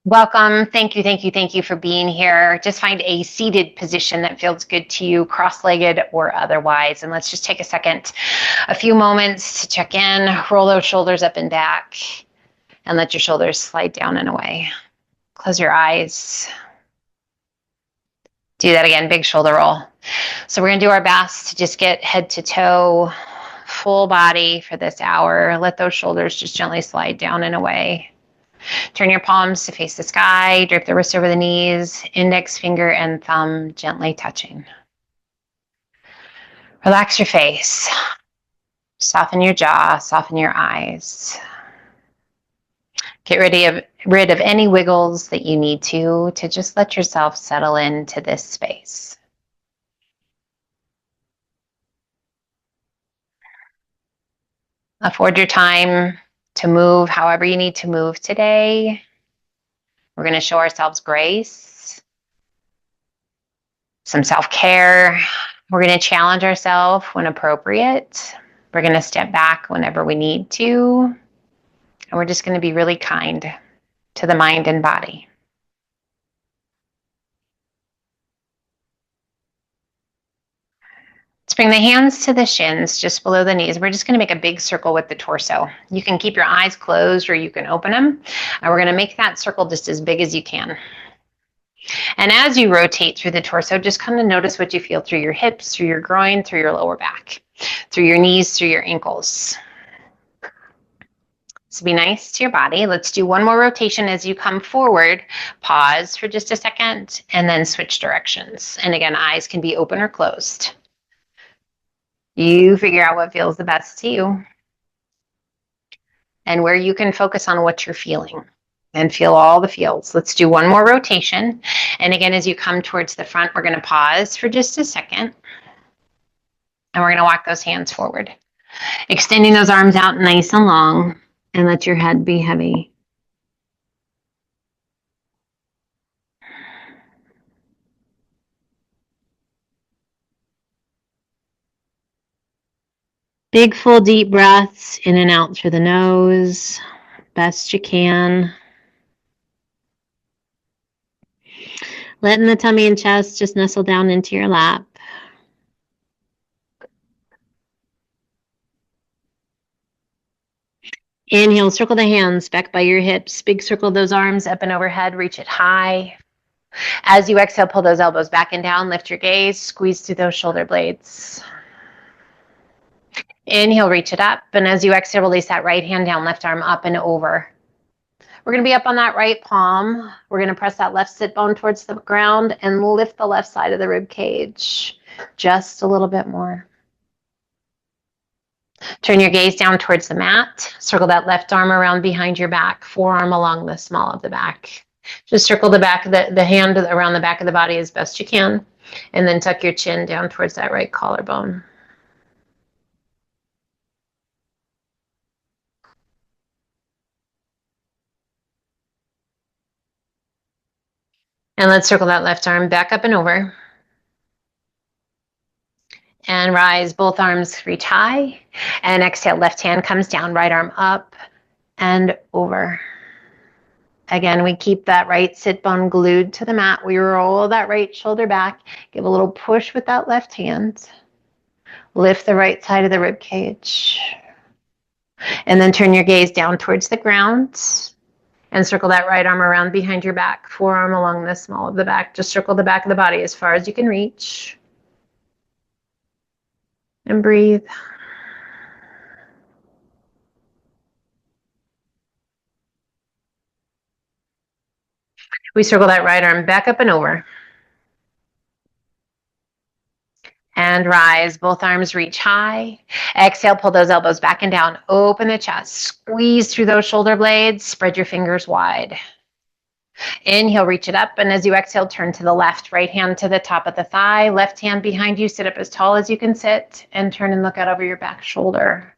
Welcome. Thank you, thank you, thank you for being here. Just find a seated position that feels good to you, cross-legged or otherwise. And let's just take a few moments to check in, roll those shoulders up and back, and let your shoulders slide down and away. Close your eyes. Do that again, big shoulder roll. So we're gonna do our best to just get head to toe, full body for this hour. Let those shoulders just gently slide down and away. Turn your palms to face the sky, drape the wrists over the knees, index finger and thumb gently touching. Relax your face. Soften your jaw, soften your eyes. Get rid of any wiggles that you need to just let yourself settle into this space. Afford your time to move however you need to move today. We're going to show ourselves grace, some self-care. We're going to challenge ourselves when appropriate. We're going to step back whenever we need to. And we're just going to be really kind to the mind and body. Let's bring the hands to the shins, just below the knees. We're just going to make a big circle with the torso. You can keep your eyes closed or you can open them. And we're going to make that circle just as big as you can. And as you rotate through the torso, just kind of notice what you feel through your hips, through your groin, through your lower back, through your knees, through your ankles. So be nice to your body. Let's do one more rotation as you come forward. Pause for just a second and then switch directions. And again, eyes can be open or closed. You figure out what feels the best to you and where you can focus on what you're feeling and feel all the feels. Let's do one more rotation. And again, as you come towards the front, we're going to pause for just a second. And we're going to walk those hands forward. Extending those arms out nice and long and let your head be heavy. Big, full, deep breaths in and out through the nose, best you can. Letting the tummy and chest just nestle down into your lap. Inhale, circle the hands back by your hips. Big circle those arms up and overhead, reach it high. As you exhale, pull those elbows back and down, lift your gaze, squeeze through those shoulder blades. Inhale, reach it up. And as you exhale, release that right hand down, left arm up and over. We're going to be up on that right palm. We're going to press that left sit bone towards the ground and lift the left side of the rib cage just a little bit more. Turn your gaze down towards the mat. Circle that left arm around behind your back, forearm along the small of the back. Just circle the back of the hand around the back of the body as best you can. And then tuck your chin down towards that right collarbone. And let's circle that left arm back up and over. And rise, both arms reach high. And exhale, left hand comes down, right arm up and over. Again, we keep that right sit bone glued to the mat. We roll that right shoulder back. Give a little push with that left hand. Lift the right side of the rib cage. And then turn your gaze down towards the ground. And circle that right arm around behind your back. Forearm along the small of the back. Just circle the back of the body as far as you can reach. And breathe. We circle that right arm back up and over. And rise, both arms reach high. Exhale, pull those elbows back and down. Open the chest, squeeze through those shoulder blades, spread your fingers wide. Inhale, reach it up. And as you exhale, turn to the left, right hand to the top of the thigh, left hand behind you, sit up as tall as you can sit, and turn and look out over your back shoulder.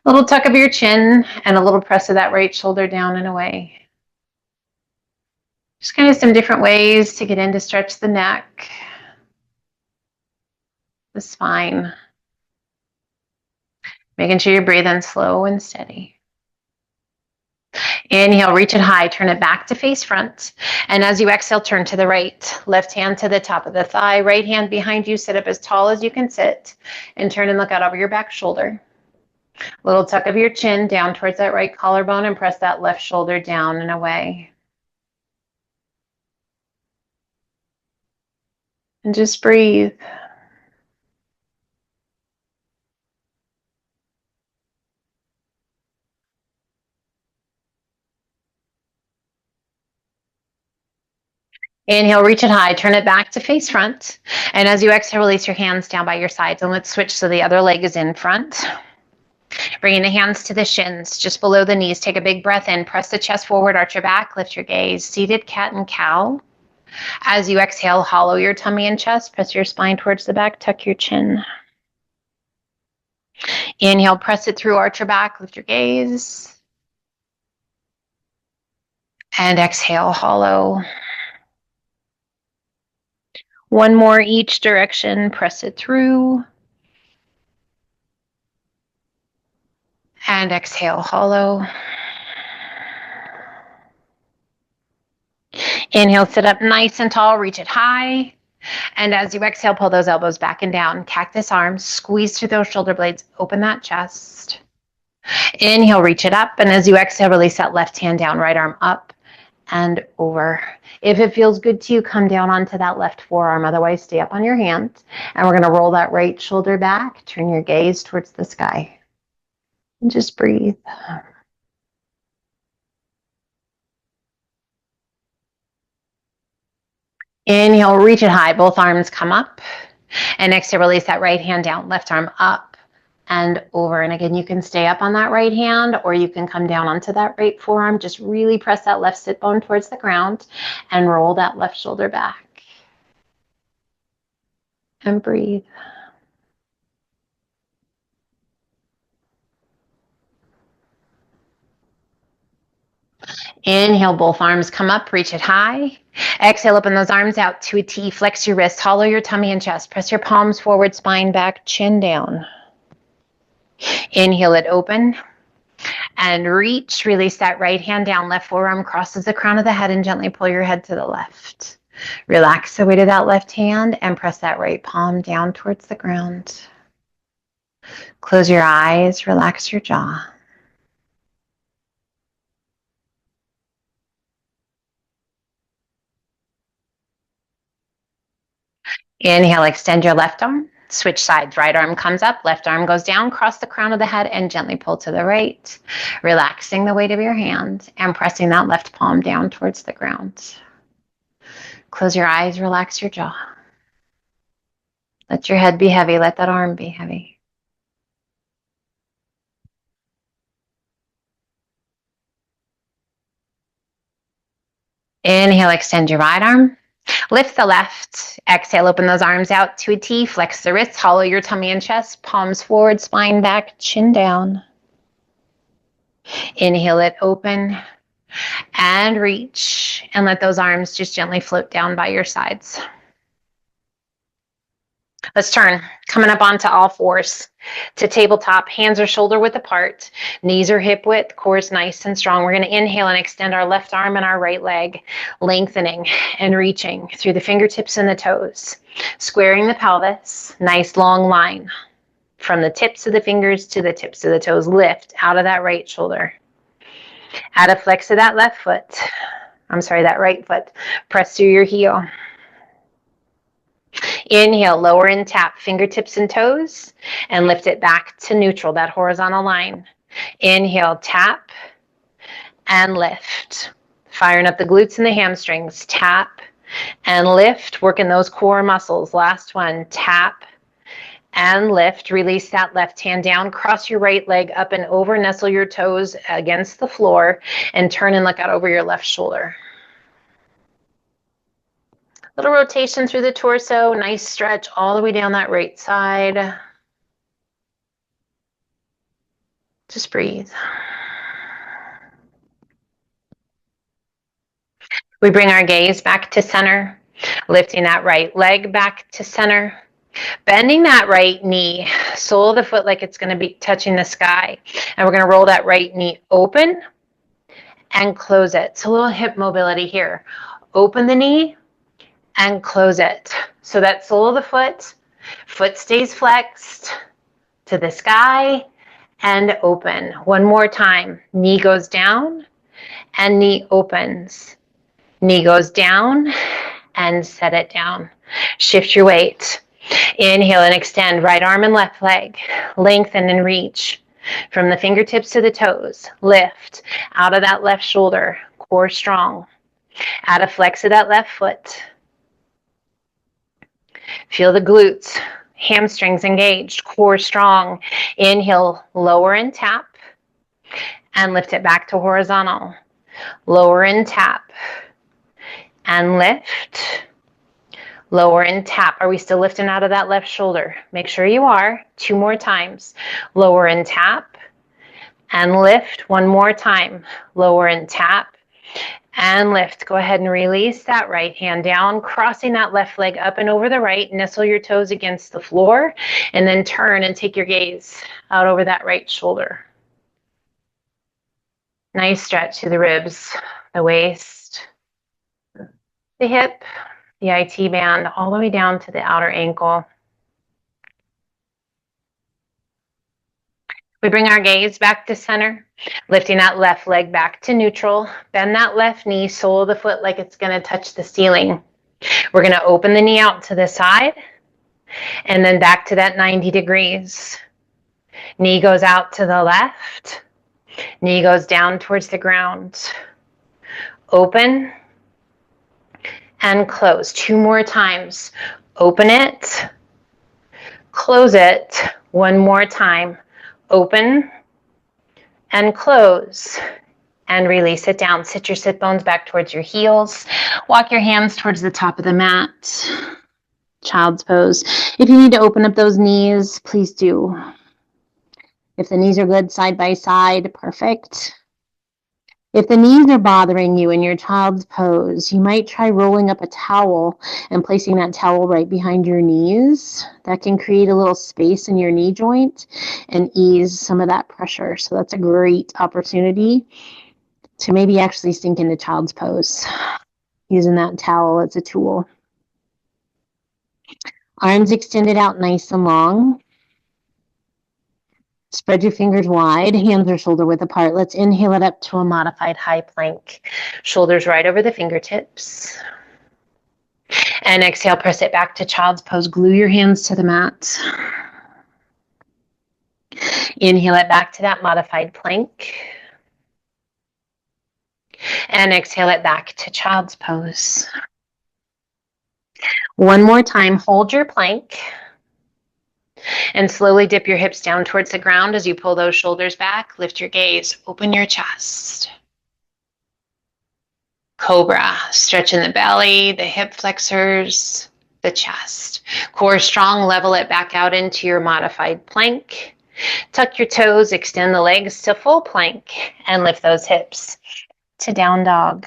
Little tuck of your chin and a little press of that right shoulder down and away. Just kind of some different ways to get in to stretch the neck, the spine. Making sure you're breathing slow and steady. Inhale, reach it high, turn it back to face front. And as you exhale, turn to the right. Left hand to the top of the thigh, right hand behind you, sit up as tall as you can sit, and turn and look out over your back shoulder. Little tuck of your chin down towards that right collarbone and press that left shoulder down and away. And just breathe. Inhale, reach it high, turn it back to face front. And as you exhale, release your hands down by your sides. And let's switch so the other leg is in front. Bringing the hands to the shins, just below the knees. Take a big breath in, press the chest forward, arch your back, lift your gaze. Seated cat and cow. As you exhale, hollow your tummy and chest, press your spine towards the back, tuck your chin. Inhale, press it through, arch your back, lift your gaze. And exhale, hollow. One more each direction, press it through. And exhale, hollow. Inhale, sit up nice and tall, reach it high. And as you exhale, pull those elbows back and down. Cactus arms, squeeze through those shoulder blades, open that chest. Inhale, reach it up. And as you exhale, release that left hand down, right arm up and over. If it feels good to you, come down onto that left forearm. Otherwise, stay up on your hand. And we're going to roll that right shoulder back. Turn your gaze towards the sky. And just breathe. Inhale, reach it high. Both arms come up. And exhale, release that right hand down. Left arm up and over. And again, you can stay up on that right hand or you can come down onto that right forearm. Just really press that left sit bone towards the ground and roll that left shoulder back. And breathe. Inhale, both arms come up, reach it high. Exhale, open those arms out to a T. Flex your wrists, hollow your tummy and chest. Press your palms forward, spine back, chin down. Inhale it open. And reach, release that right hand down. Left forearm crosses the crown of the head and gently pull your head to the left. Relax the weight of that left hand and press that right palm down towards the ground. Close your eyes, relax your jaw. Inhale, extend your left arm. Switch sides. Right arm comes up, left arm goes down, cross the crown of the head and gently pull to the right. Relaxing the weight of your hand and pressing that left palm down towards the ground. Close your eyes, relax your jaw. Let your head be heavy, let that arm be heavy. Inhale, extend your right arm. Lift the left. Exhale, open those arms out to a T. Flex the wrists, hollow your tummy and chest. Palms forward, spine back, chin down. Inhale it open and reach. And let those arms just gently float down by your sides. Let's turn, coming up onto all fours to tabletop. Hands are shoulder width apart, knees are hip width, core is nice and strong. We're going to inhale and extend our left arm and our right leg, lengthening and reaching through the fingertips and the toes, squaring the pelvis, nice long line from the tips of the fingers to the tips of the toes. Lift out of that right shoulder. Add a flex of that left foot. That right foot. Press through your heel. Inhale, lower and tap fingertips and toes and lift it back to neutral, that horizontal line. Inhale, tap and lift. Firing up the glutes and the hamstrings. Tap and lift, working those core muscles. Last one, tap and lift. Release that left hand down, cross your right leg up and over, nestle your toes against the floor and turn and look out over your left shoulder. Little rotation through the torso, nice stretch all the way down that right side. Just breathe. We bring our gaze back to center, lifting that right leg back to center, bending that right knee, sole of the foot like it's going to be touching the sky. And we're going to roll that right knee open and close it. So a little hip mobility here. Open the knee and close it. So that sole of the foot stays flexed to the sky and open. One more time. Knee goes down and knee opens. Knee goes down and set it down. Shift your weight. Inhale and extend right arm and left leg. Lengthen and reach from the fingertips to the toes. Lift out of that left shoulder. Core strong. Add a flex of that left foot. Feel the glutes, hamstrings engaged, core strong. Inhale, lower and tap, and lift it back to horizontal. Lower and tap, and lift. Lower and tap. Are we still lifting out of that left shoulder? Make sure you are. 2 more times. Lower and tap, and lift. 1 more time. Lower and tap, and lift. Go ahead and release that right hand down, crossing that left leg up and over the right. Nestle your toes against the floor, and then turn and take your gaze out over that right shoulder. Nice stretch to the ribs, the waist, the hip, the IT band, all the way down to the outer ankle. We bring our gaze back to center, lifting that left leg back to neutral. Bend that left knee, sole of the foot like it's going to touch the ceiling. We're going to open the knee out to the side and then back to that 90 degrees. Knee goes out to the left. Knee goes down towards the ground. Open and close. 2 more times. Open it. Close it. 1 more time. Open and close. And release it down. Sit your sit bones back towards your heels. Walk your hands towards the top of the mat. Child's pose. If you need to open up those knees, please do. If the knees are good side by side, perfect. If the knees are bothering you in your child's pose, you might try rolling up a towel and placing that towel right behind your knees. That can create a little space in your knee joint and ease some of that pressure. So that's a great opportunity to maybe actually sink into child's pose using that towel as a tool. Arms extended out nice and long. Spread your fingers wide, hands are shoulder width apart. Let's inhale it up to a modified high plank. Shoulders right over the fingertips. And exhale, press it back to child's pose. Glue your hands to the mat. Inhale it back to that modified plank. And exhale it back to child's pose. 1 more time, hold your plank. And slowly dip your hips down towards the ground as you pull those shoulders back. Lift your gaze, open your chest. Cobra, stretching the belly, the hip flexors, the chest. Core strong, level it back out into your modified plank. Tuck your toes, extend the legs to full plank, and lift those hips to down dog.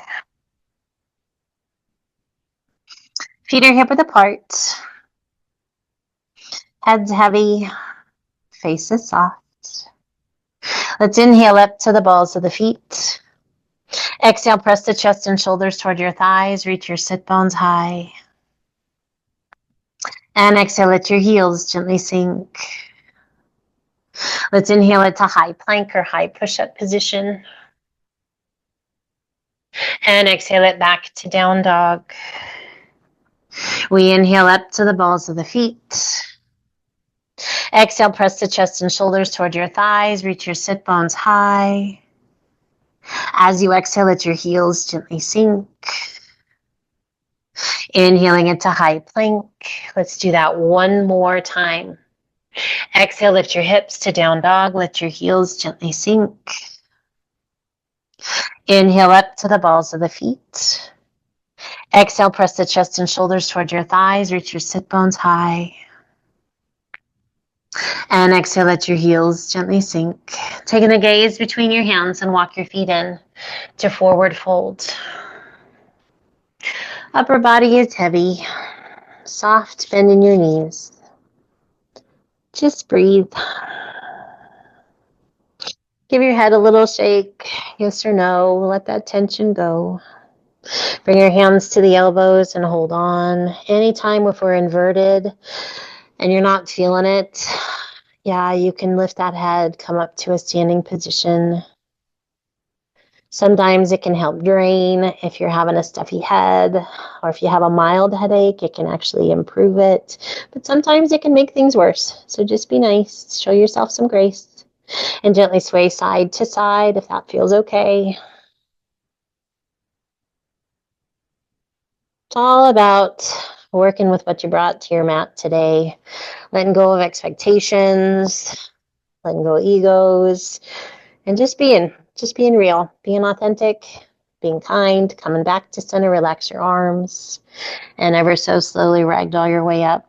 Feet are hip width apart. Head's heavy, face is soft. Let's inhale up to the balls of the feet. Exhale, press the chest and shoulders toward your thighs. Reach your sit bones high. And exhale, let your heels gently sink. Let's inhale it to high plank or high push-up position. And exhale it back to down dog. We inhale up to the balls of the feet. Exhale, press the chest and shoulders toward your thighs. Reach your sit bones high. As you exhale, let your heels gently sink. Inhaling into high plank. Let's do that 1 more time. Exhale, lift your hips to down dog. Let your heels gently sink. Inhale up to the balls of the feet. Exhale, press the chest and shoulders toward your thighs. Reach your sit bones high. And exhale, let your heels gently sink. Taking the gaze between your hands and walk your feet in to forward fold. Upper body is heavy. Soft bend in your knees. Just breathe. Give your head a little shake, yes or no. Let that tension go. Bring your hands to the elbows and hold on. Anytime if we're inverted and you're not feeling it, yeah, you can lift that head, come up to a standing position. Sometimes it can help drain if you're having a stuffy head, or if you have a mild headache, it can actually improve it. But sometimes it can make things worse. So just be nice, show yourself some grace, and gently sway side to side if that feels okay. It's all about working with what you brought to your mat today, letting go of expectations, letting go of egos, and just being real, being authentic, being kind, coming back to center, relax your arms, and ever so slowly ragdoll your way up.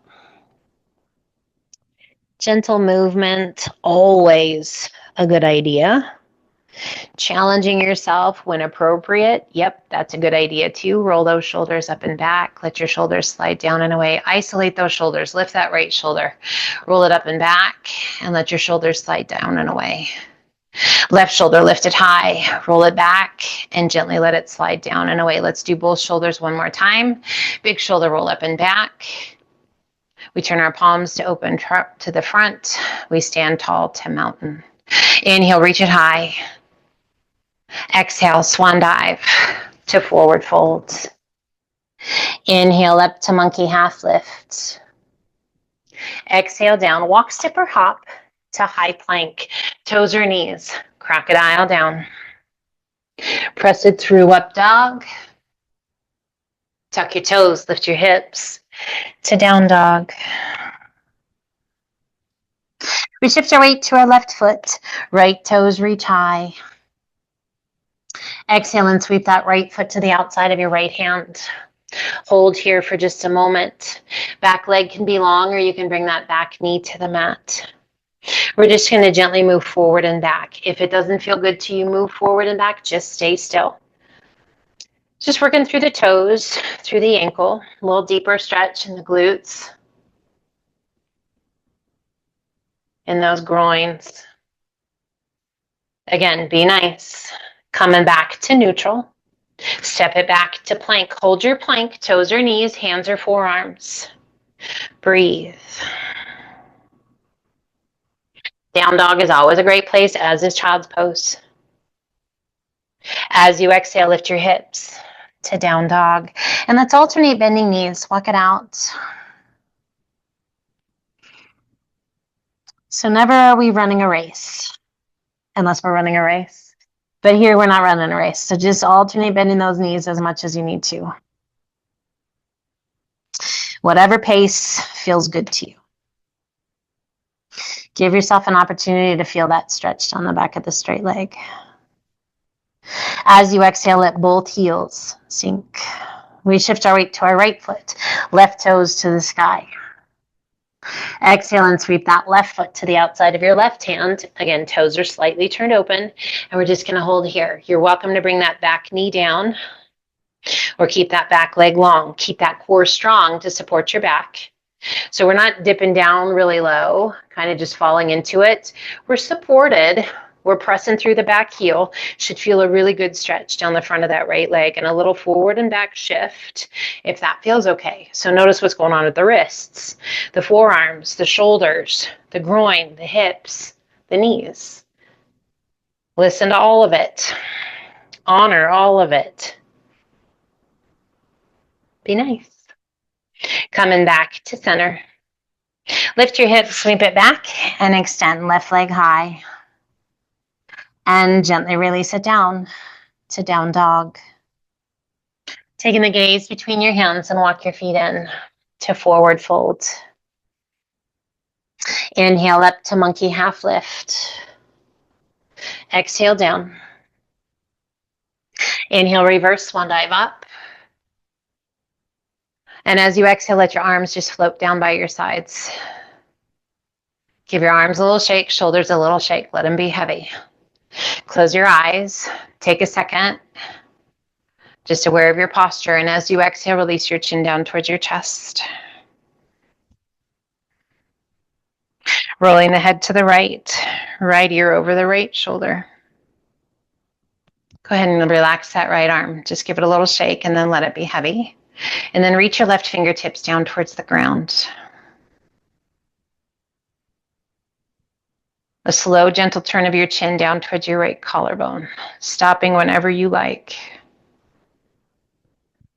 Gentle movement, always a good idea. Challenging yourself when appropriate, yep, that's a good idea too. Roll those shoulders up and back. Let your shoulders slide down and away. Isolate those shoulders. Lift that right shoulder. Roll it up and back, and let your shoulders slide down and away. Left shoulder lifted high, roll it back, and gently let it slide down and away. Let's do both shoulders one more time. Big shoulder roll up and back. We turn our palms to open to the front. We stand tall to mountain. Inhale, reach it high. Exhale, swan dive to forward fold. Inhale up to monkey half lift. Exhale down, walk, step, or hop to high plank. Toes or knees, crocodile down. Press it through, up dog. Tuck your toes, lift your hips to down dog. We shift our weight to our left foot. Right toes reach high. Exhale and sweep that right foot to the outside of your right hand. Hold here for just a moment. Back leg can be long, or you can bring that back knee to the mat. We're just going to gently move forward and back. If it doesn't feel good to you, move forward and back. Just stay still. Just working through the toes, through the ankle, a little deeper stretch in the glutes, in those groins. Again, be nice. Coming back to neutral. Step it back to plank. Hold your plank, toes or knees, hands or forearms. Breathe. Down dog is always a great place, as is child's pose. As you exhale, lift your hips to down dog. And let's alternate bending knees. Walk it out. So never are we running a race, unless we're running a race. But here we're not running a race. So just alternate bending those knees as much as you need to. Whatever pace feels good to you. Give yourself an opportunity to feel that stretch on the back of the straight leg. As you exhale, let both heels sink. We shift our weight to our right foot, left toes to the sky. Exhale and sweep that left foot to the outside of your left hand. Again, toes are slightly turned open, and we're just going to hold here. You're welcome to bring that back knee down, or keep that back leg long. Keep that core strong to support your back. So we're not dipping down really low, kind of just falling into it. We're supported. We're pressing through the back heel. Should feel a really good stretch down the front of that right leg, and a little forward and back shift if that feels okay. So notice what's going on at the wrists, the forearms, the shoulders, the groin, the hips, the knees. Listen to all of it. Honor all of it. Be nice. Coming back to center. Lift your hips, sweep it back, and extend left leg high. And gently release it down to down dog. Taking the gaze between your hands and walk your feet in to forward fold. Inhale up to monkey half lift. Exhale down. Inhale, reverse swan dive up. And as you exhale, let your arms just float down by your sides. Give your arms a little shake, shoulders a little shake. Let them be heavy. Close your eyes. Take a second. Just aware of your posture. And as you exhale, release your chin down towards your chest. Rolling the head to the right. Right ear over the right shoulder. Go ahead and relax that right arm. Just give it a little shake and then let it be heavy. And then reach your left fingertips down towards the ground. A slow, gentle turn of your chin down towards your right collarbone, stopping whenever you like.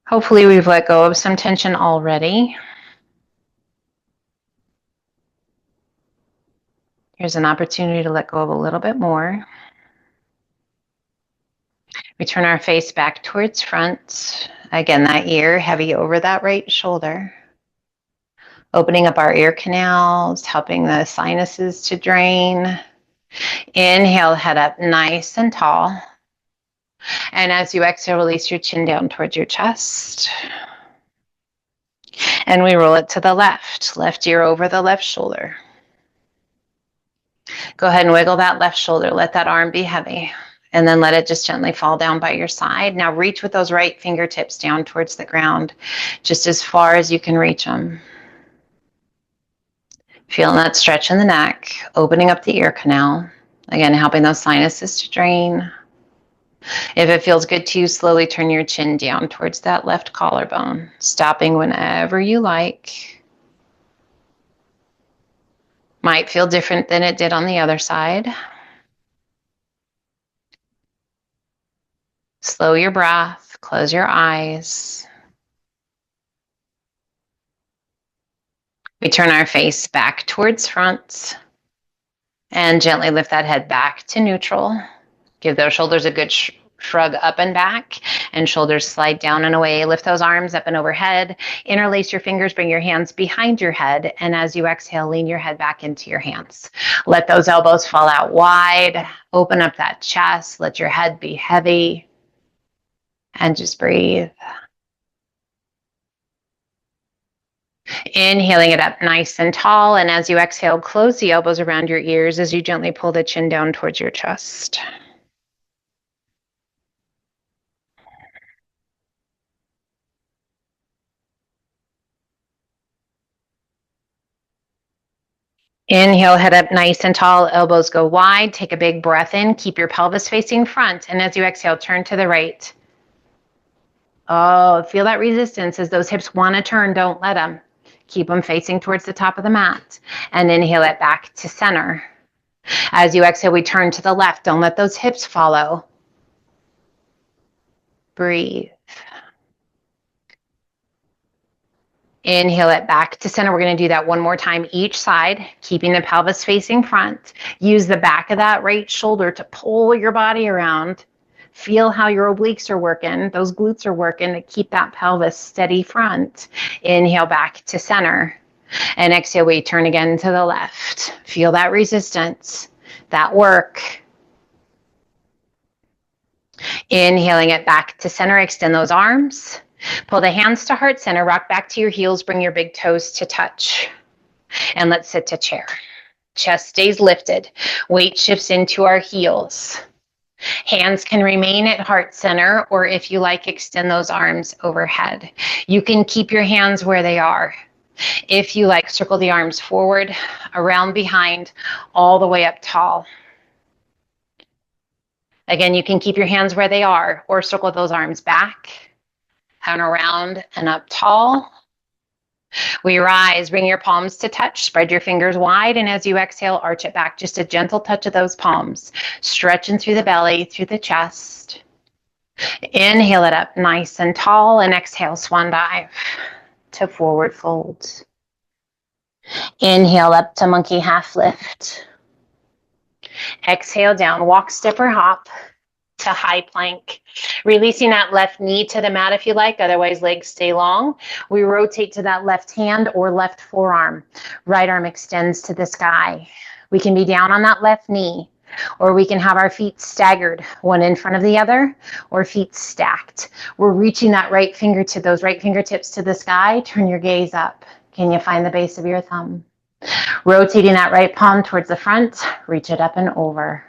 Hopefully we've let go of some tension already. Here's an opportunity to let go of a little bit more. We turn our face back towards front. Again, that ear heavy over that right shoulder. Opening up our ear canals, helping the sinuses to drain. Inhale, head up nice and tall. And as you exhale, release your chin down towards your chest. And we roll it to the left ear over the left shoulder. Go ahead and wiggle that left shoulder. Let that arm be heavy. And then let it just gently fall down by your side. Now reach with those right fingertips down towards the ground, just as far as you can reach them. Feeling that stretch in the neck, opening up the ear canal. Again, helping those sinuses to drain. If it feels good to you, slowly turn your chin down towards that left collarbone, stopping whenever you like. Might feel different than it did on the other side. Slow your breath, close your eyes. We turn our face back towards front and gently lift that head back to neutral. Give those shoulders a good shrug up and back, and shoulders slide down and away. Lift those arms up and overhead. Interlace your fingers, bring your hands behind your head, and as you exhale, lean your head back into your hands. Let those elbows fall out wide. Open up that chest. Let your head be heavy, and just breathe. Inhaling it up nice and tall, and as you exhale, close the elbows around your ears as you gently pull the chin down towards your chest. Inhale, head up nice and tall, elbows go wide. Take a big breath in, keep your pelvis facing front, and as you exhale, turn to the right. Oh, feel that resistance as those hips want to turn, don't let them. Keep them facing towards the top of the mat, and inhale it back to center. As you exhale, we turn to the left, don't let those hips follow. Breathe. Inhale it back to center. We're going to do that one more time each side, keeping the pelvis facing front. Use the back of that right shoulder to pull your body around. Feel how your obliques are working. Those glutes are working to keep that pelvis steady front. Inhale back to center. And exhale, we turn again to the left. Feel that resistance, that work. Inhaling it back to center. Extend those arms. Pull the hands to heart center, rock back to your heels, bring your big toes to touch. And let's sit to chair. Chest stays lifted. Weight shifts into our heels. Hands can remain at heart center, or if you like, extend those arms overhead. You can keep your hands where they are. If you like, circle the arms forward, around behind, all the way up tall. Again, you can keep your hands where they are, or circle those arms back and around and up tall. We rise, bring your palms to touch, spread your fingers wide, and as you exhale, arch it back. Just a gentle touch of those palms, stretching through the belly, through the chest. Inhale it up nice and tall, and exhale, swan dive to forward fold. Inhale up to monkey half lift. Exhale down, walk, step, or hop to high plank. Releasing that left knee to the mat if you like, otherwise legs stay long. We rotate to that left hand or left forearm. Right arm extends to the sky. We can be down on that left knee, or we can have our feet staggered, one in front of the other, or feet stacked. We're reaching that right fingertip, those right fingertips to the sky. Turn your gaze up. Can you find the base of your thumb? Rotating that right palm towards the front, reach it up and over.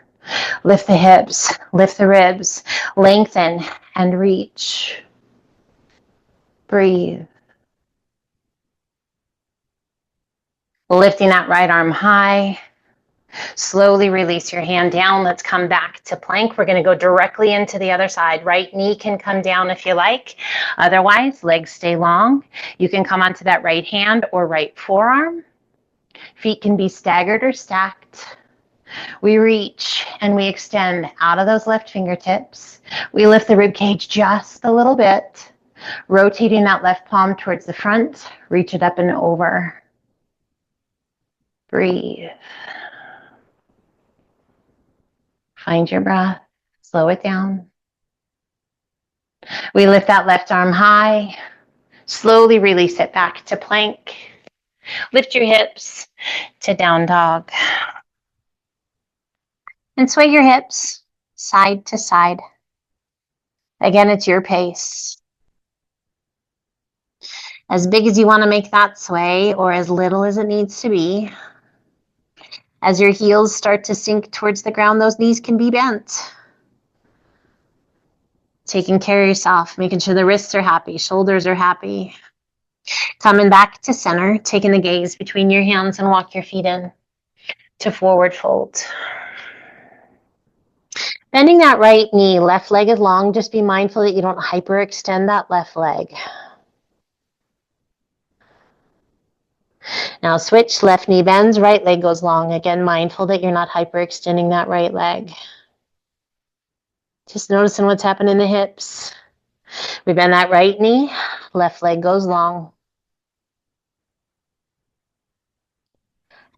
Lift the hips, lift the ribs, lengthen and reach. Breathe. Lifting that right arm high. Slowly release your hand down. Let's come back to plank. We're going to go directly into the other side. Right knee can come down if you like. Otherwise, legs stay long. You can come onto that right hand or right forearm. Feet can be staggered or stacked. We reach and we extend out of those left fingertips. We lift the rib cage just a little bit, rotating that left palm towards the front. Reach it up and over. Breathe. Find your breath. Slow it down. We lift that left arm high. Slowly release it back to plank. Lift your hips to down dog. And sway your hips side to side. Again, it's your pace. As big as you want to make that sway, or as little as it needs to be. As your heels start to sink towards the ground, those knees can be bent. Taking care of yourself, making sure the wrists are happy, shoulders are happy. Coming back to center, taking the gaze between your hands and walk your feet in to forward fold. Bending that right knee, left leg is long. Just be mindful that you don't hyperextend that left leg. Now switch, left knee bends, right leg goes long. Again, mindful that you're not hyperextending that right leg. Just noticing what's happening in the hips. We bend that right knee, left leg goes long.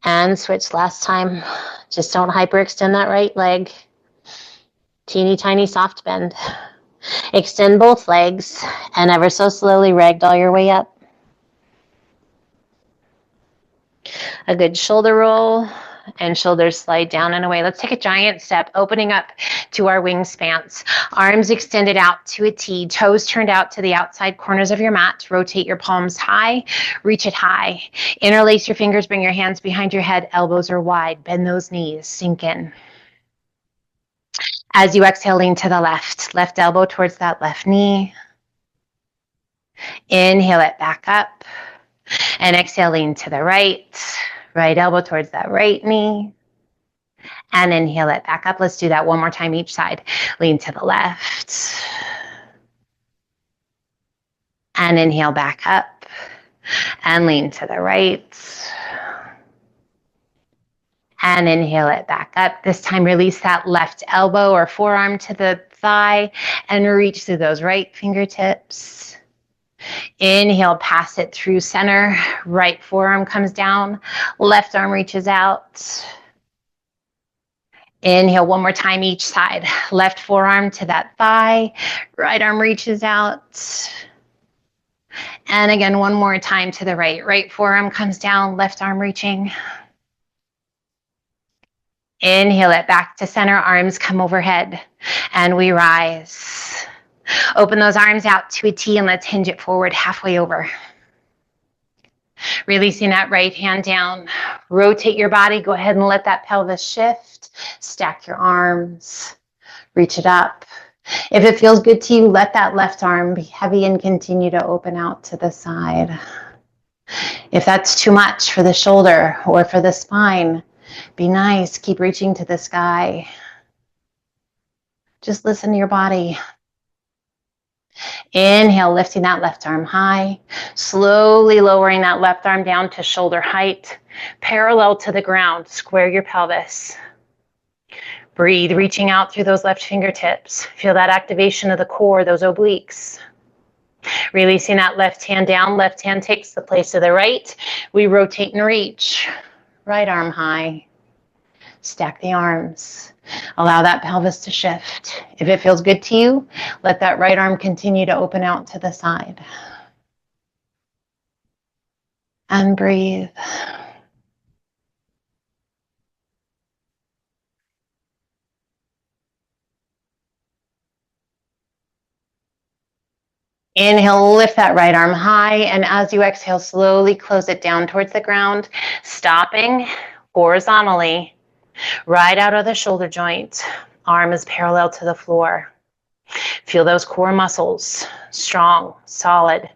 And switch last time. Just don't hyperextend that right leg. Teeny tiny soft bend. Extend both legs and ever so slowly ragdoll your way up. A good shoulder roll and shoulders slide down and away. Let's take a giant step, opening up to our wingspans. Arms extended out to a T, toes turned out to the outside corners of your mat. Rotate your palms high, reach it high. Interlace your fingers, bring your hands behind your head, elbows are wide. Bend those knees, sink in. As you exhale, lean to the left elbow towards that left knee. Inhale it back up. And exhale, lean to the right elbow towards that right knee. And inhale it back up. Let's do that one more time each side. Lean to the left. And inhale back up. And lean to the right. And inhale it back up. This time, release that left elbow or forearm to the thigh and reach through those right fingertips. Inhale, pass it through center. Right forearm comes down. Left arm reaches out. Inhale, one more time each side. Left forearm to that thigh. Right arm reaches out. And again, one more time to the right. Right forearm comes down. Left arm reaching. Inhale it back to center. Arms come overhead. And we rise. Open those arms out to a T and let's hinge it forward halfway over. Releasing that right hand down. Rotate your body. Go ahead and let that pelvis shift. Stack your arms. Reach it up. If it feels good to you, let that left arm be heavy and continue to open out to the side. If that's too much for the shoulder or for the spine, be nice. Keep reaching to the sky. Just listen to your body. Inhale, lifting that left arm high, slowly lowering that left arm down to shoulder height, parallel to the ground. Square your pelvis. Breathe, reaching out through those left fingertips. Feel that activation of the core, those obliques. Releasing that left hand down, left hand takes the place of the right. We rotate and reach. Right arm high. Stack the arms. Allow that pelvis to shift. If it feels good to you, let that right arm continue to open out to the side. And breathe. Inhale, lift that right arm high, and as you exhale, slowly close it down towards the ground, stopping horizontally, right out of the shoulder joint. Arm is parallel to the floor. Feel those core muscles, strong, solid.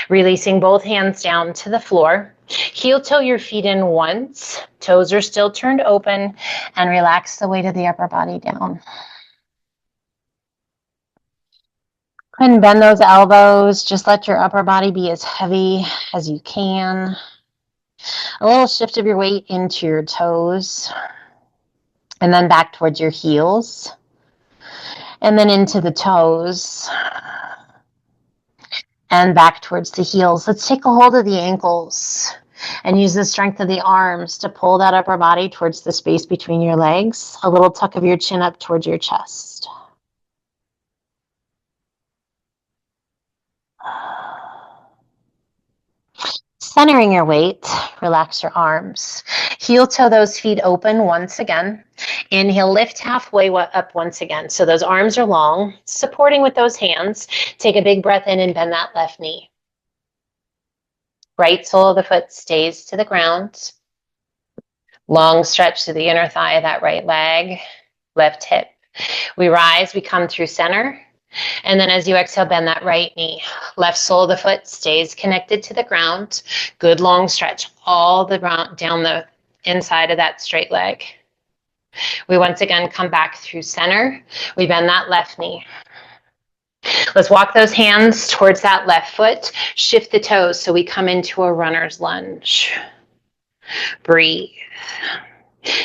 Releasing both hands down to the floor. Heel toe your feet in once. Toes are still turned open, and relax the weight of the upper body down. And bend those elbows. Just let your upper body be as heavy as you can. A little shift of your weight into your toes, and then back towards your heels, and then into the toes, and back towards the heels. Let's take a hold of the ankles and use the strength of the arms to pull that upper body towards the space between your legs. A little tuck of your chin up towards your chest. Centering your weight, relax your arms. Heel toe those feet open once again. Inhale, lift halfway up once again. So those arms are long, supporting with those hands. Take a big breath in and bend that left knee. Right sole of the foot stays to the ground. Long stretch to the inner thigh of that right leg, left hip. We rise, we come through center. And then as you exhale, bend that right knee. Left sole of the foot stays connected to the ground. Good long stretch all the down the inside of that straight leg. We once again come back through center. We bend that left knee. Let's walk those hands towards that left foot. Shift the toes so we come into a runner's lunge. Breathe.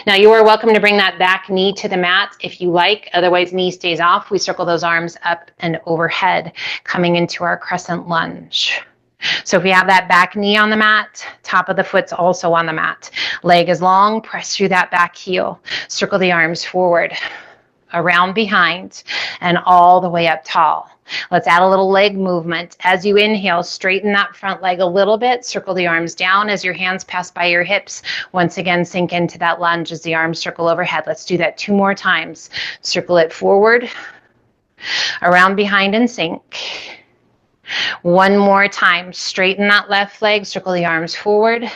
Now you are welcome to bring that back knee to the mat if you like. Otherwise, knee stays off. We circle those arms up and overhead, coming into our crescent lunge. So if we have that back knee on the mat, top of the foot's also on the mat. Leg is long, press through that back heel. Circle the arms forward, around behind, and all the way up tall. Let's add a little leg movement. As you inhale, straighten that front leg a little bit. Circle the arms down as your hands pass by your hips. Once again, sink into that lunge as the arms circle overhead. Let's do that 2 more times. Circle it forward, around behind, and sink. 1 more time. Straighten that left leg. Circle the arms forward.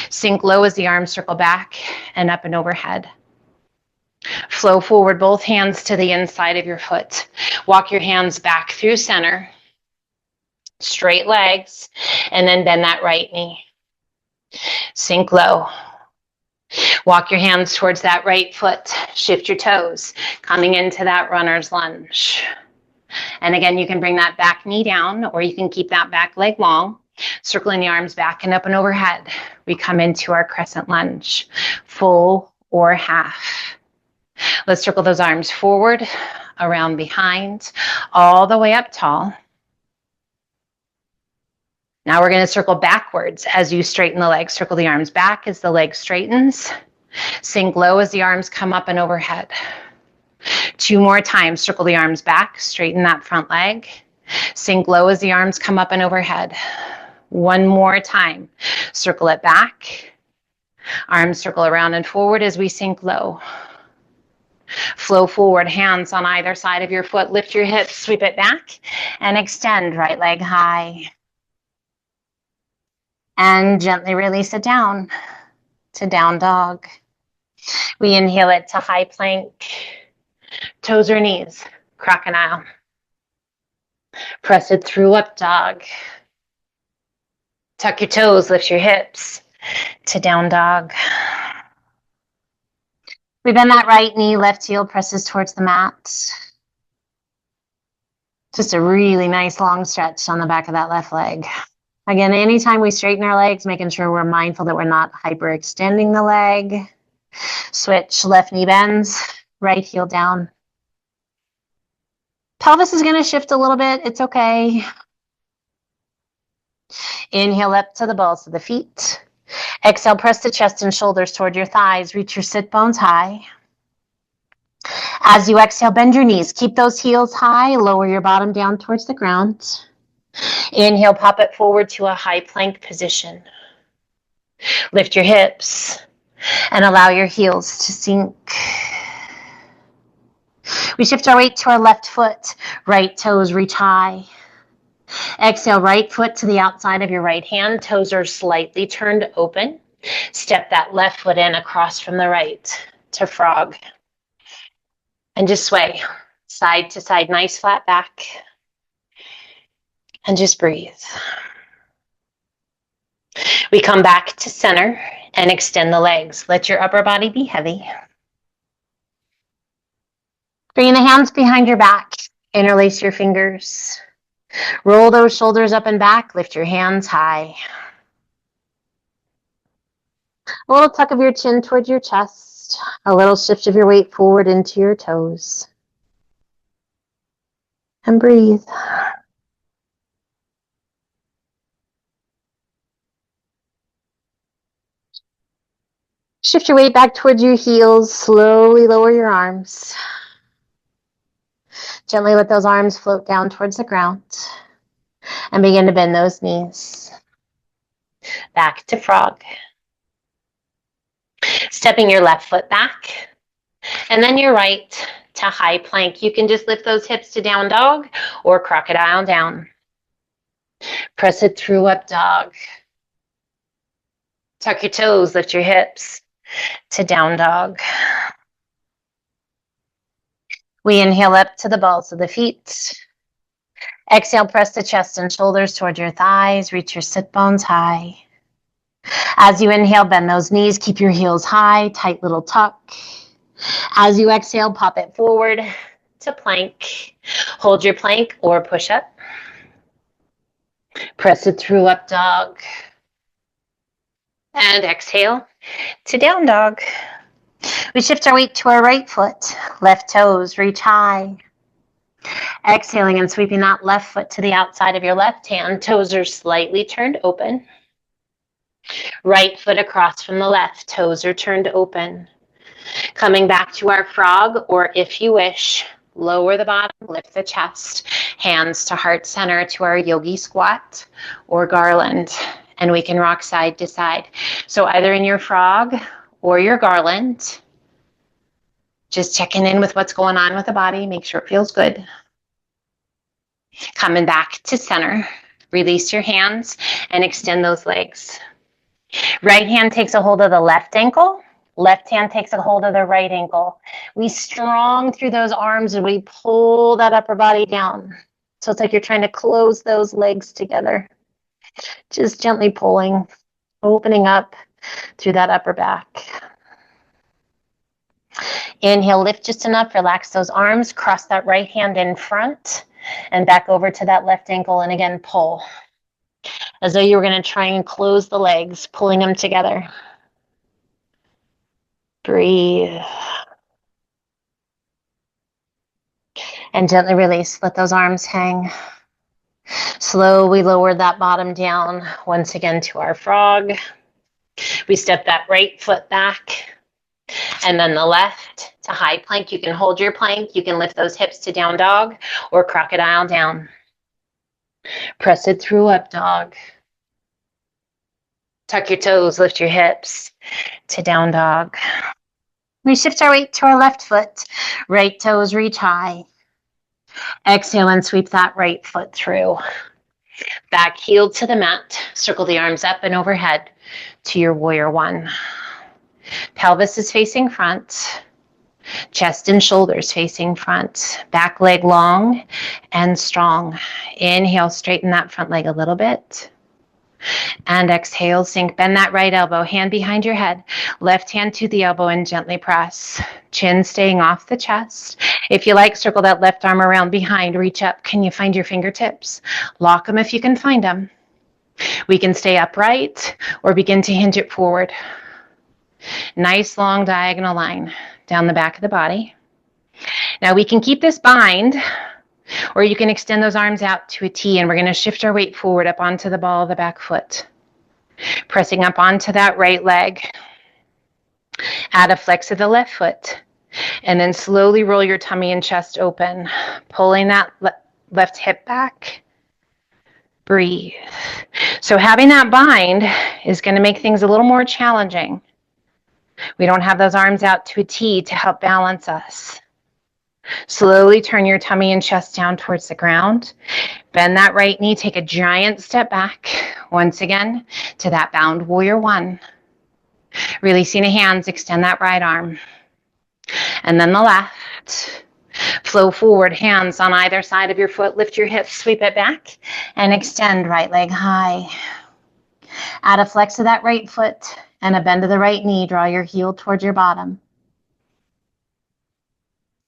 Sink low as the arms circle back and up and overhead. Flow forward, both hands to the inside of your foot. Walk your hands back through center. Straight legs, and then bend that right knee. Sink low. Walk your hands towards that right foot. Shift your toes, coming into that runner's lunge. And again, you can bring that back knee down, or you can keep that back leg long. Circling the arms back and up and overhead. We come into our crescent lunge, full or half. Let's circle those arms forward, around behind, all the way up tall. Now we're going to circle backwards as you straighten the legs. Circle the arms back as the leg straightens. Sink low as the arms come up and overhead. 2 more times. Circle the arms back, straighten that front leg. Sink low as the arms come up and overhead. 1 more time. Circle it back. Arms circle around and forward as we sink low. Flow forward, hands on either side of your foot. Lift your hips, sweep it back, and extend right leg high. And gently release it down to down dog. We inhale it to high plank. Toes or knees, crocodile. Press it through up dog. Tuck your toes, lift your hips to down dog. We bend that right knee, left heel presses towards the mat. Just a really nice long stretch on the back of that left leg. Again, anytime we straighten our legs, making sure we're mindful that we're not hyperextending the leg. Switch, left knee bends, right heel down. Pelvis is going to shift a little bit. It's okay. Inhale up to the balls of the feet. Exhale, press the chest and shoulders toward your thighs. Reach your sit bones high. As you exhale, bend your knees. Keep those heels high. Lower your bottom down towards the ground. Inhale, pop it forward to a high plank position. Lift your hips and allow your heels to sink. We shift our weight to our left foot. Right toes reach high. Exhale, right foot to the outside of your right hand. Toes are slightly turned open. Step that left foot in across from the right to frog. And just sway side to side, nice flat back. And just breathe. We come back to center and extend the legs. Let your upper body be heavy. Bring the hands behind your back. Interlace your fingers. Roll those shoulders up and back. Lift your hands high. A little tuck of your chin towards your chest. A little shift of your weight forward into your toes. And breathe. Shift your weight back towards your heels. Slowly lower your arms. Gently let those arms float down towards the ground. And begin to bend those knees. Back to frog. Stepping your left foot back. And then your right to high plank. You can just lift those hips to down dog or crocodile down. Press it through up dog. Tuck your toes, lift your hips to down dog. We inhale up to the balls of the feet. Exhale, press the chest and shoulders toward your thighs. Reach your sit bones high. As you inhale, bend those knees. Keep your heels high, tight little tuck. As you exhale, pop it forward to plank. Hold your plank or push up. Press it through up dog. And exhale to down dog. We shift our weight to our right foot. Left toes reach high. Exhaling and sweeping that left foot to the outside of your left hand. Toes are slightly turned open. Right foot across from the left. Toes are turned open. Coming back to our frog, or if you wish, lower the bottom, lift the chest. Hands to heart center to our yogi squat or garland. And we can rock side to side. So either in your frog or your garland, just checking in with what's going on with the body. Make sure it feels good. Coming back to center. Release your hands and extend those legs. Right hand takes a hold of the left ankle. Left hand takes a hold of the right ankle. We strong through those arms and we pull that upper body down. So it's like you're trying to close those legs together. Just gently pulling, opening up through that upper back. Inhale, lift just enough, relax those arms, cross that right hand in front and back over to that left ankle, and again, pull. As though you were going to try and close the legs, pulling them together. Breathe. And gently release, let those arms hang. Slowly lower that bottom down, once again to our frog. We step that right foot back. And then the left to high plank. You can hold your plank. You can lift those hips to down dog or crocodile down. Press it through up dog. Tuck your toes, lift your hips to down dog. We shift our weight to our left foot. Right toes reach high. Exhale and sweep that right foot through. Back heel to the mat. Circle the arms up and overhead to your warrior one. Pelvis is facing front. Chest and shoulders facing front. Back leg long and strong. Inhale, straighten that front leg a little bit. And exhale, sink. Bend that right elbow, hand behind your head. Left hand to the elbow and gently press. Chin staying off the chest. If you like, circle that left arm around behind. Reach up. Can you find your fingertips? Lock them if you can find them. We can stay upright or begin to hinge it forward. Nice long diagonal line down the back of the body. Now we can keep this bind, or you can extend those arms out to a T, and we're going to shift our weight forward up onto the ball of the back foot. Pressing up onto that right leg. Add a flex of the left foot. And then slowly roll your tummy and chest open, pulling that left hip back. Breathe. So having that bind is going to make things a little more challenging. We don't have those arms out to a T to help balance us. Slowly turn your tummy and chest down towards the ground. Bend that right knee, take a giant step back, once again, to that bound warrior one. Releasing the hands, extend that right arm. And then the left. Flow forward, hands on either side of your foot, lift your hips, sweep it back, and extend right leg high. Add a flex of that right foot and a bend of the right knee. Draw your heel towards your bottom.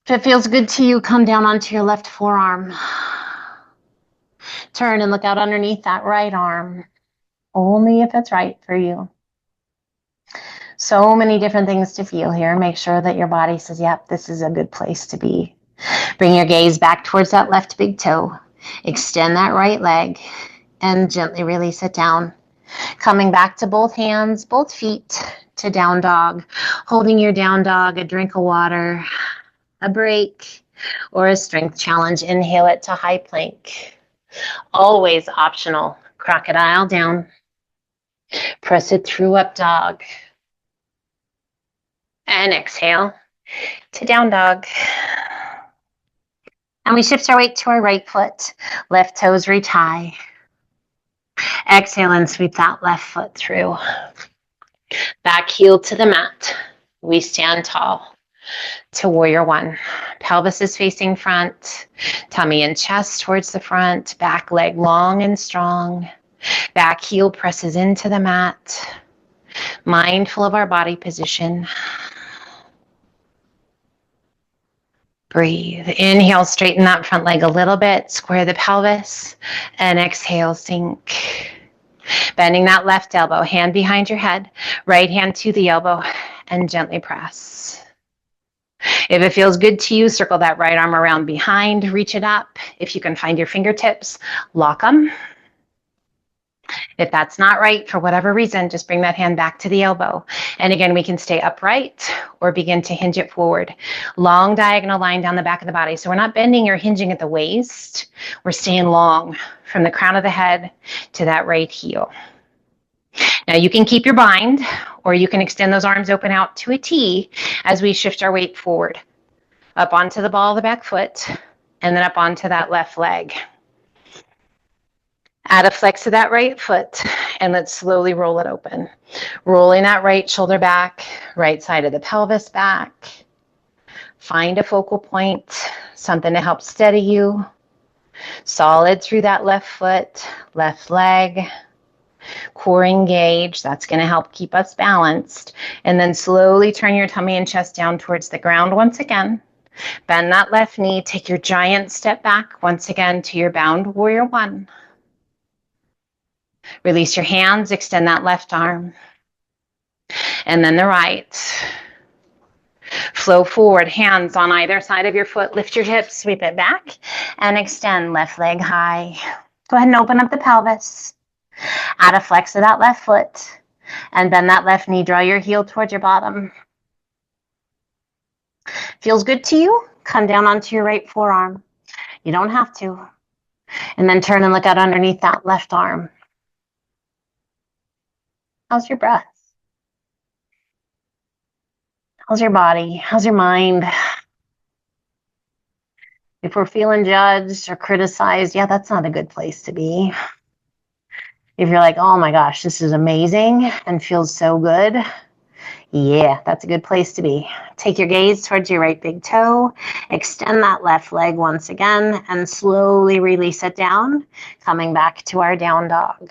If it feels good to you, come down onto your left forearm. Turn and look out underneath that right arm. Only if it's right for you. So many different things to feel here. Make sure that your body says, yep, this is a good place to be. Bring your gaze back towards that left big toe. Extend that right leg and gently release it down. Coming back to both hands, both feet to down dog. Holding your down dog, a drink of water, a break, or a strength challenge. Inhale it to high plank. Always optional. Crocodile down. Press it through up dog. And exhale to down dog. And we shift our weight to our right foot. Left toes retie. Exhale and sweep that left foot through. Back heel to the mat. We stand tall to warrior one. Pelvis is facing front. Tummy and chest towards the front. Back leg long and strong. Back heel presses into the mat. Mindful of our body position. Breathe. Inhale, straighten that front leg a little bit. Square the pelvis. And exhale, sink. Bending that left elbow, hand behind your head, right hand to the elbow, and gently press. If it feels good to you, circle that right arm around behind, reach it up. If you can find your fingertips, lock them. If that's not right, for whatever reason, just bring that hand back to the elbow. And again, we can stay upright or begin to hinge it forward. Long diagonal line down the back of the body. So we're not bending or hinging at the waist. We're staying long from the crown of the head to that right heel. Now you can keep your bind, or you can extend those arms open out to a T as we shift our weight forward. Up onto the ball of the back foot, and then up onto that left leg. Add a flex to that right foot, and let's slowly roll it open. Rolling that right shoulder back, right side of the pelvis back. Find a focal point, something to help steady you. Solid through that left foot, left leg. Core engaged, that's going to help keep us balanced. And then slowly turn your tummy and chest down towards the ground once again. Bend that left knee, take your giant step back once again to your bound warrior one. Release your hands, extend that left arm. And then the right. Flow forward, hands on either side of your foot. Lift your hips, sweep it back, and extend left leg high. Go ahead and open up the pelvis. Add a flex of that left foot and bend that left knee. Draw your heel towards your bottom. Feels good to you? Come down onto your right forearm. You don't have to. And then turn and look out underneath that left arm. How's your breath? How's your body? How's your mind? If we're feeling judged or criticized, yeah, that's not a good place to be. If you're like, oh my gosh, this is amazing and feels so good, yeah, that's a good place to be. Take your gaze towards your right big toe, extend that left leg once again, and slowly release it down, coming back to our down dog.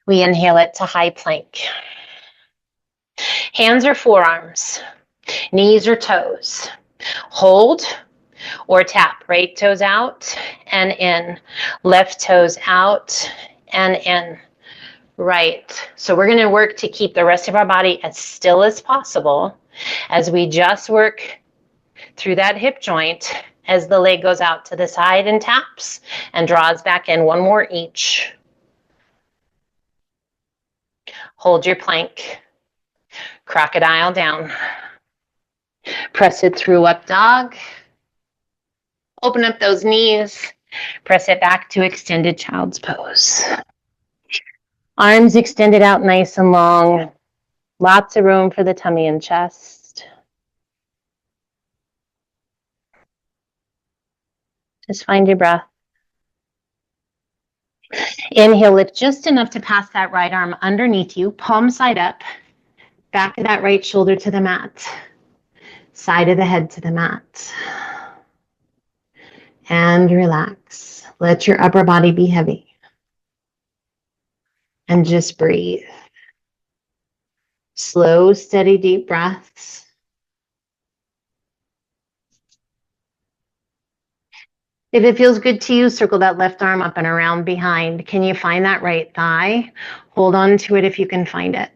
We inhale it to high plank. Hands or forearms, knees or toes. Hold or tap. Right toes out and in. Left toes out and in. Right. So we're going to work to keep the rest of our body as still as possible as we just work through that hip joint as the leg goes out to the side and taps and draws back in. One more each. Hold your plank. Crocodile down. Press it through up dog. Open up those knees. Press it back to extended child's pose. Arms extended out nice and long. Lots of room for the tummy and chest. Just find your breath. Inhale, lift just enough to pass that right arm underneath you, palm side up. Back of that right shoulder to the mat. Side of the head to the mat. And relax. Let your upper body be heavy. And just breathe. Slow, steady, deep breaths. If it feels good to you, circle that left arm up and around behind. Can you find that right thigh? Hold on to it if you can find it.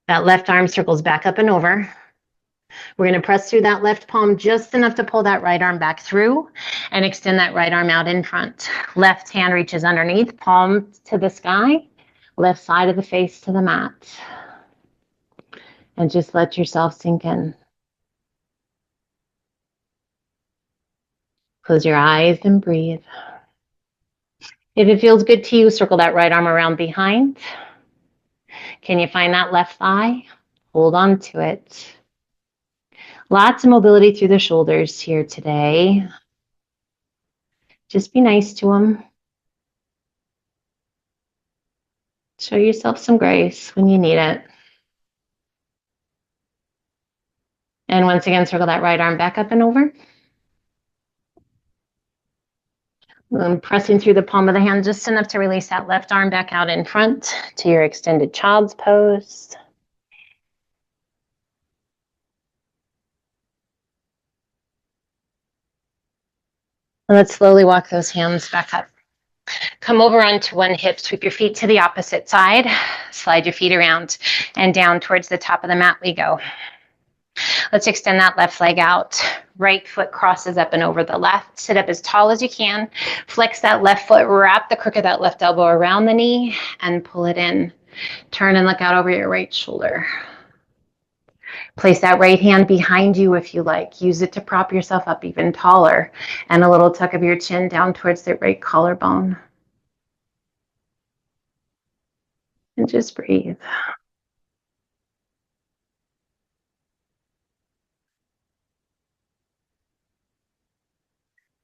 That left arm circles back up and over. We're going to press through that left palm just enough to pull that right arm back through and extend that right arm out in front. Left hand reaches underneath, palm to the sky, left side of the face to the mat. And just let yourself sink in. Close your eyes and breathe. If it feels good to you, circle that right arm around behind. Can you find that left thigh? Hold on to it. Lots of mobility through the shoulders here today. Just be nice to them. Show yourself some grace when you need it. And once again, circle that right arm back up and over. Pressing through the palm of the hand just enough to release that left arm back out in front to your extended child's pose. And let's slowly walk those hands back up. Come over onto one hip, sweep your feet to the opposite side, slide your feet around and down towards the top of the mat we go. Let's extend that left leg out. Right foot crosses up and over the left. Sit up as tall as you can. Flex that left foot, wrap the crook of that left elbow around the knee and pull it in. Turn and look out over your right shoulder. Place that right hand behind you if you like. Use it to prop yourself up even taller. And a little tuck of your chin down towards the right collarbone. And just breathe.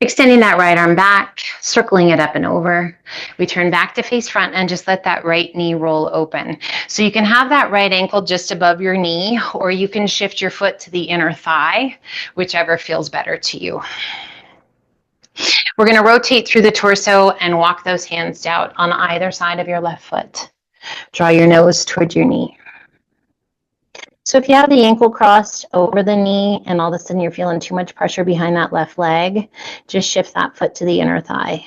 Extending that right arm back, circling it up and over. We turn back to face front and just let that right knee roll open. So you can have that right ankle just above your knee, or you can shift your foot to the inner thigh, whichever feels better to you. We're going to rotate through the torso and walk those hands out on either side of your left foot. Draw your nose toward your knee. So if you have the ankle crossed over the knee and all of a sudden you're feeling too much pressure behind that left leg, just shift that foot to the inner thigh.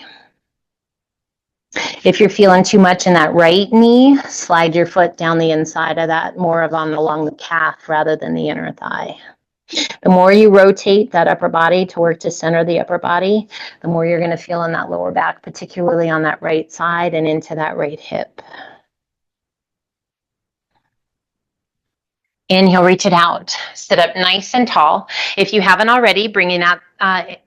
If you're feeling too much in that right knee, slide your foot down the inside of that, more of along the calf rather than the inner thigh. The more you rotate that upper body to work to center the upper body, the more you're going to feel in that lower back, particularly on that right side and into that right hip. Inhale, reach it out. Sit up nice and tall. If you haven't already, bringing that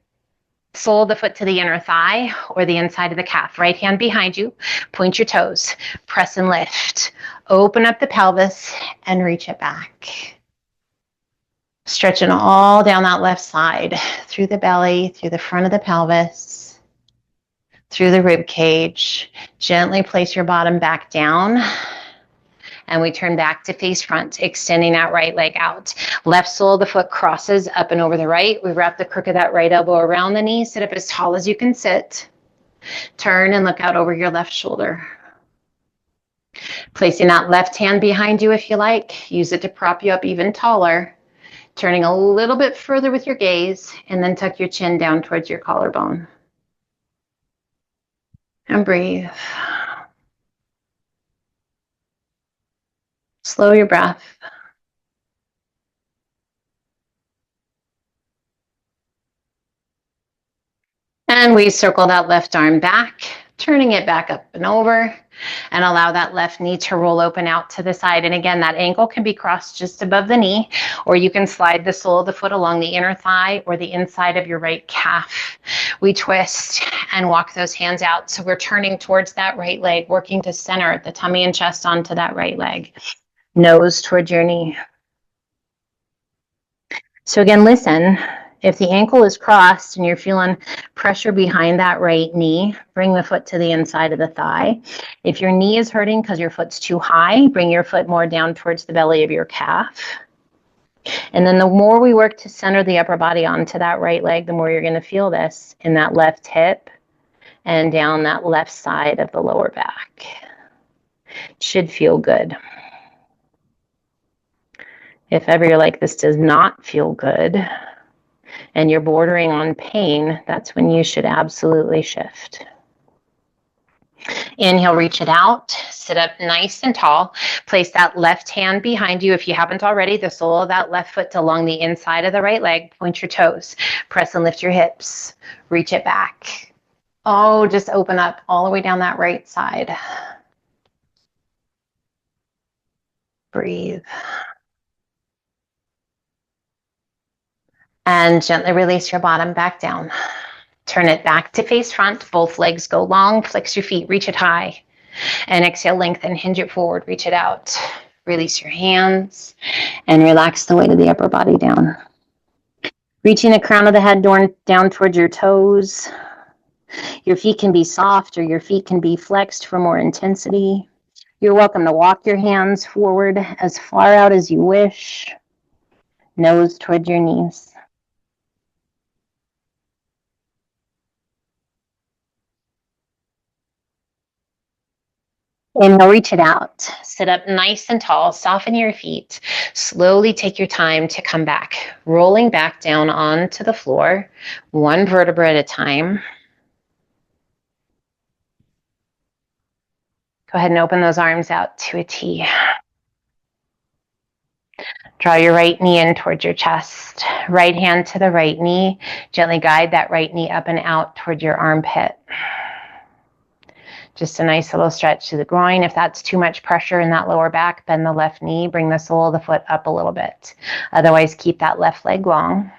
sole of the foot to the inner thigh or the inside of the calf. Right hand behind you. Point your toes. Press and lift. Open up the pelvis and reach it back. Stretching all down that left side, through the belly, through the front of the pelvis, through the rib cage. Gently place your bottom back down. And we turn back to face front, extending that right leg out. Left sole of the foot crosses up and over the right. We wrap the crook of that right elbow around the knee. Sit up as tall as you can sit. Turn and look out over your left shoulder. Placing that left hand behind you if you like. Use it to prop you up even taller. Turning a little bit further with your gaze, and then tuck your chin down towards your collarbone. And breathe. Slow your breath. And we circle that left arm back, turning it back up and over, and allow that left knee to roll open out to the side. And again, that ankle can be crossed just above the knee, or you can slide the sole of the foot along the inner thigh or the inside of your right calf. We twist and walk those hands out. So we're turning towards that right leg, working to center the tummy and chest onto that right leg. Nose towards your knee. So again, listen. If the ankle is crossed and you're feeling pressure behind that right knee, bring the foot to the inside of the thigh. If your knee is hurting because your foot's too high, bring your foot more down towards the belly of your calf. And then the more we work to center the upper body onto that right leg, the more you're going to feel this in that left hip and down that left side of the lower back. It should feel good. If ever you're like, this does not feel good, and you're bordering on pain, that's when you should absolutely shift. Inhale, reach it out, sit up nice and tall. Place that left hand behind you. If you haven't already, the sole of that left foot along the inside of the right leg. Point your toes. Press and lift your hips. Reach it back. Oh, just open up all the way down that right side. Breathe. And gently release your bottom back down. Turn it back to face front. Both legs go long. Flex your feet. Reach it high. And exhale, lengthen. Hinge it forward. Reach it out. Release your hands. And relax the weight of the upper body down. Reaching the crown of the head down towards your toes. Your feet can be soft or your feet can be flexed for more intensity. You're welcome to walk your hands forward as far out as you wish. Nose towards your knees. Inhale, reach it out. Sit up nice and tall. Soften your feet. Slowly take your time to come back. Rolling back down onto the floor, one vertebra at a time. Go ahead and open those arms out to a T. Draw your right knee in towards your chest. Right hand to the right knee. Gently guide that right knee up and out toward your armpit. Just a nice little stretch to the groin. If that's too much pressure in that lower back, bend the left knee. Bring the sole of the foot up a little bit. Otherwise, keep that left leg long.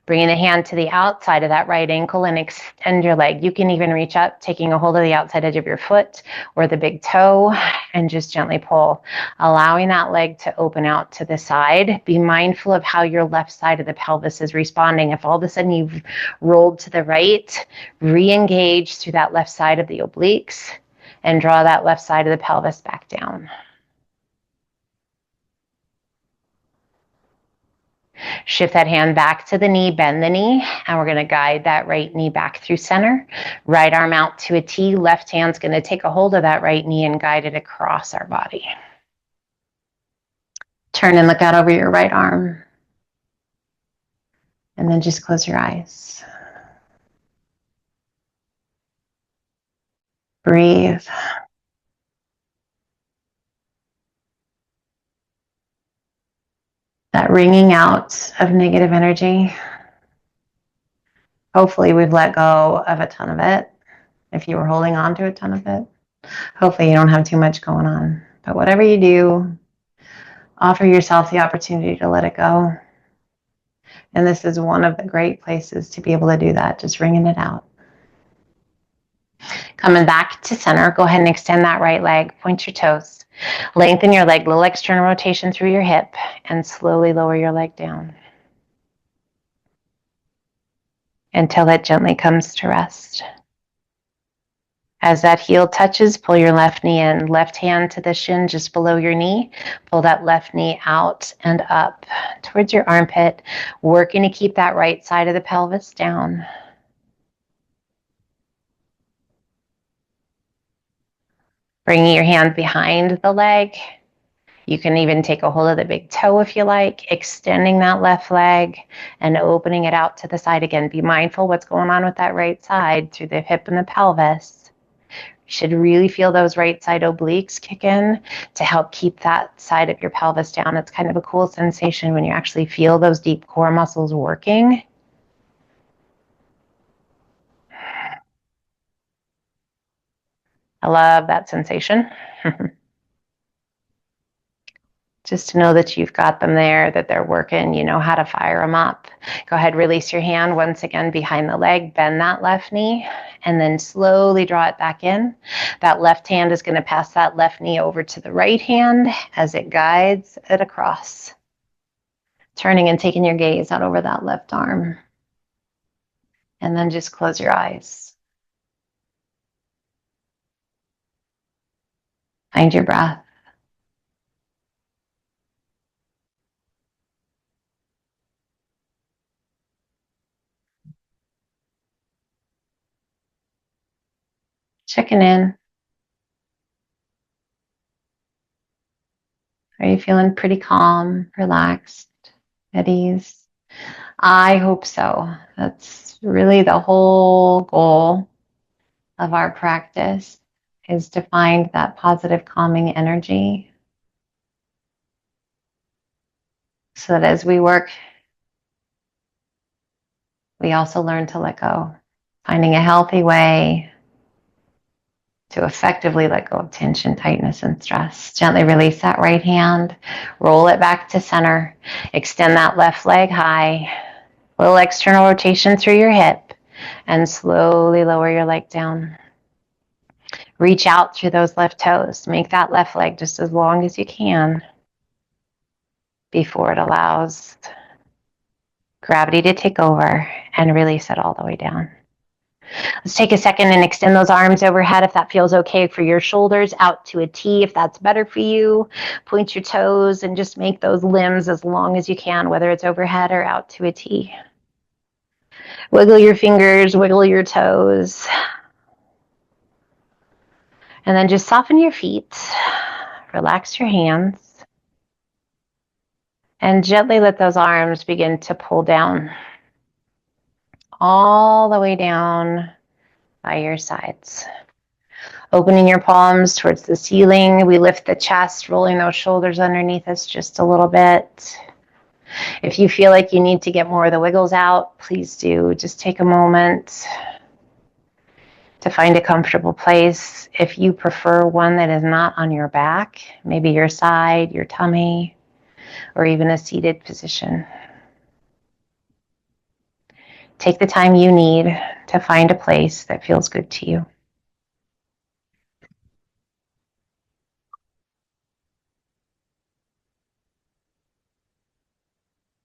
Bringing the hand to the outside of that right ankle and extend your leg. You can even reach up, taking a hold of the outside edge of your foot or the big toe, and just gently pull, allowing that leg to open out to the side. Be mindful of how your left side of the pelvis is responding. If all of a sudden you've rolled to the right, re-engage through that left side of the obliques and draw that left side of the pelvis back down. Shift that hand back to the knee, bend the knee, and we're going to guide that right knee back through center. Right arm out to a T. Left hand's going to take a hold of that right knee and guide it across our body. Turn and look out over your right arm. And then just close your eyes. Breathe. That wringing out of negative energy. Hopefully we've let go of a ton of it. If you were holding on to a ton of it, hopefully you don't have too much going on. But whatever you do, offer yourself the opportunity to let it go. And this is one of the great places to be able to do that, just wringing it out. Coming back to center, go ahead and extend that right leg, point your toes. Lengthen your leg, little external rotation through your hip, and slowly lower your leg down until it gently comes to rest. As that heel touches, pull your left knee in. Left hand to the shin just below your knee. Pull that left knee out and up towards your armpit, working to keep that right side of the pelvis down. Bringing your hand behind the leg. You can even take a hold of the big toe if you like, extending that left leg and opening it out to the side again. Be mindful what's going on with that right side through the hip and the pelvis. You should really feel those right side obliques kick in to help keep that side of your pelvis down. It's kind of a cool sensation when you actually feel those deep core muscles working. I love that sensation. Just to know that you've got them there, that they're working, you know how to fire them up. Go ahead, release your hand once again behind the leg, bend that left knee, and then slowly draw it back in. That left hand is going to pass that left knee over to the right hand as it guides it across. Turning and taking your gaze out over that left arm. And then just close your eyes. Find your breath. checking in. Are you feeling pretty calm, relaxed, at ease? I hope so. That's really the whole goal of our practice, is to find that positive calming energy so that as we work, we also learn to let go, finding a healthy way to effectively let go of tension, tightness, and stress. Gently release that right hand, roll it back to center, extend that left leg high, little external rotation through your hip, and slowly lower your leg down. Reach out through those left toes. Make that left leg just as long as you can before it allows gravity to take over and release it all the way down. Let's take a second and extend those arms overhead if that feels okay for your shoulders, out to a T if that's better for you. Point your toes and just make those limbs as long as you can, whether it's overhead or out to a T. Wiggle your fingers, wiggle your toes. And then just soften your feet, relax your hands, and gently let those arms begin to pull down, all the way down by your sides. Opening your palms towards the ceiling, we lift the chest, rolling those shoulders underneath us just a little bit. If you feel like you need to get more of the wiggles out, please do. Just take a moment to find a comfortable place. If you prefer one that is not on your back, maybe your side, your tummy, or even a seated position. Take the time you need to find a place that feels good to you.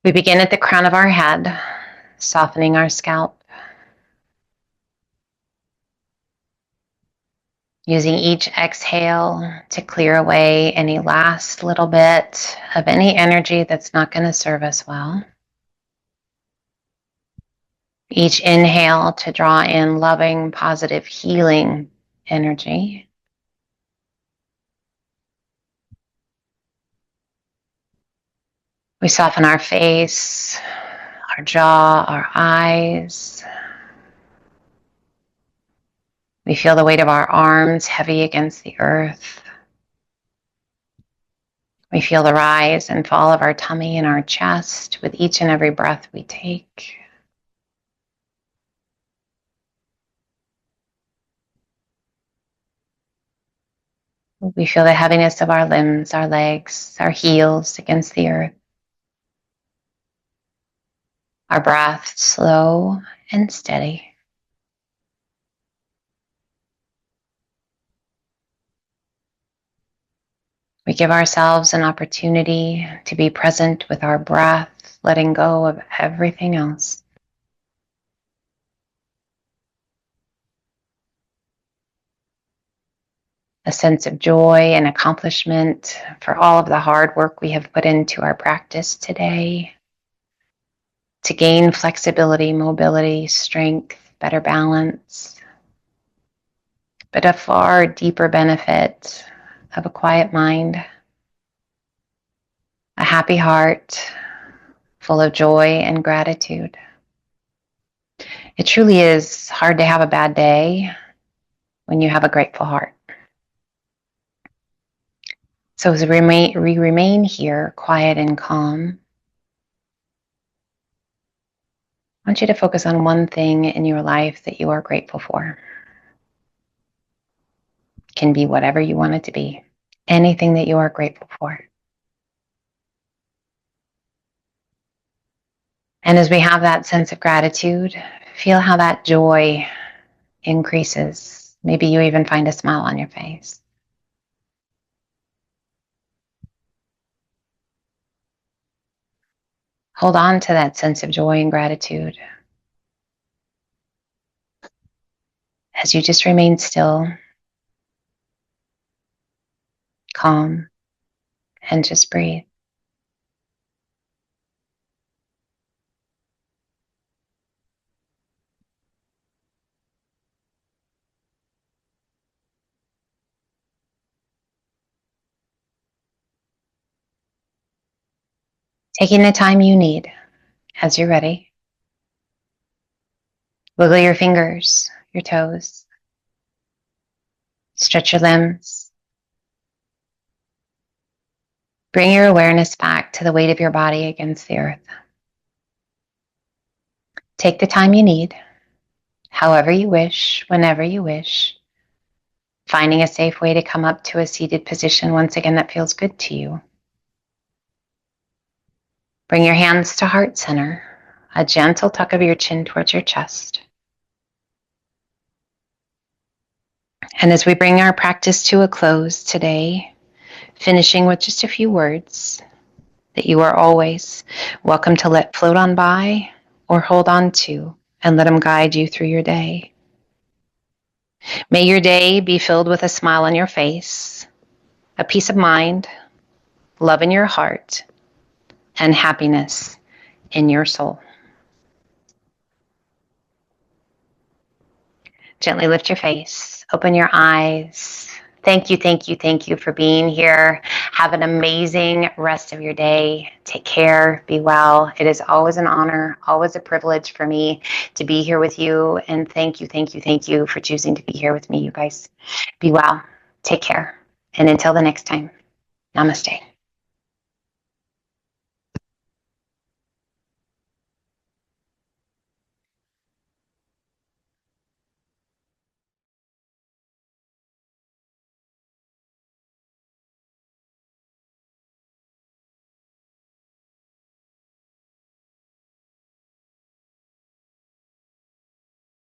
We begin at the crown of our head, softening our scalp. Using each exhale to clear away any last little bit of any energy that's not going to serve us well. Each inhale to draw in loving, positive, healing energy. We soften our face, our jaw, our eyes. We feel the weight of our arms heavy against the earth. We feel the rise and fall of our tummy and our chest with each and every breath we take. We feel the heaviness of our limbs, our legs, our heels against the earth. Our breath slow and steady. We give ourselves an opportunity to be present with our breath, letting go of everything else. A sense of joy and accomplishment for all of the hard work we have put into our practice today to gain flexibility, mobility, strength, better balance, but a far deeper benefit of a quiet mind, a happy heart full of joy and gratitude. It truly is hard to have a bad day when you have a grateful heart. So as we remain here, quiet and calm, I want you to focus on one thing in your life that you are grateful for. It can be whatever you want it to be, anything that you are grateful for. And as we have that sense of gratitude, feel how that joy increases. Maybe you even find a smile on your face. Hold on to that sense of joy and gratitude as you just remain still, calm, and just breathe. Taking the time you need as you're ready. Wiggle your fingers, your toes. Stretch your limbs. Bring your awareness back to the weight of your body against the earth. Take the time you need, however you wish, whenever you wish, finding a safe way to come up to a seated position once again that feels good to you. Bring your hands to heart center, a gentle tuck of your chin towards your chest. And as we bring our practice to a close today, finishing with just a few words that you are always welcome to let float on by or hold on to and let them guide you through your day. May your day be filled with a smile on your face, a peace of mind, love in your heart, and happiness in your soul. Gently lift your face, open your eyes. Thank you, thank you, thank you for being here. Have an amazing rest of your day. Take care, be well. It is always an honor, always a privilege for me to be here with you. And thank you, thank you, thank you for choosing to be here with me, you guys. Be well, take care. And until the next time, namaste.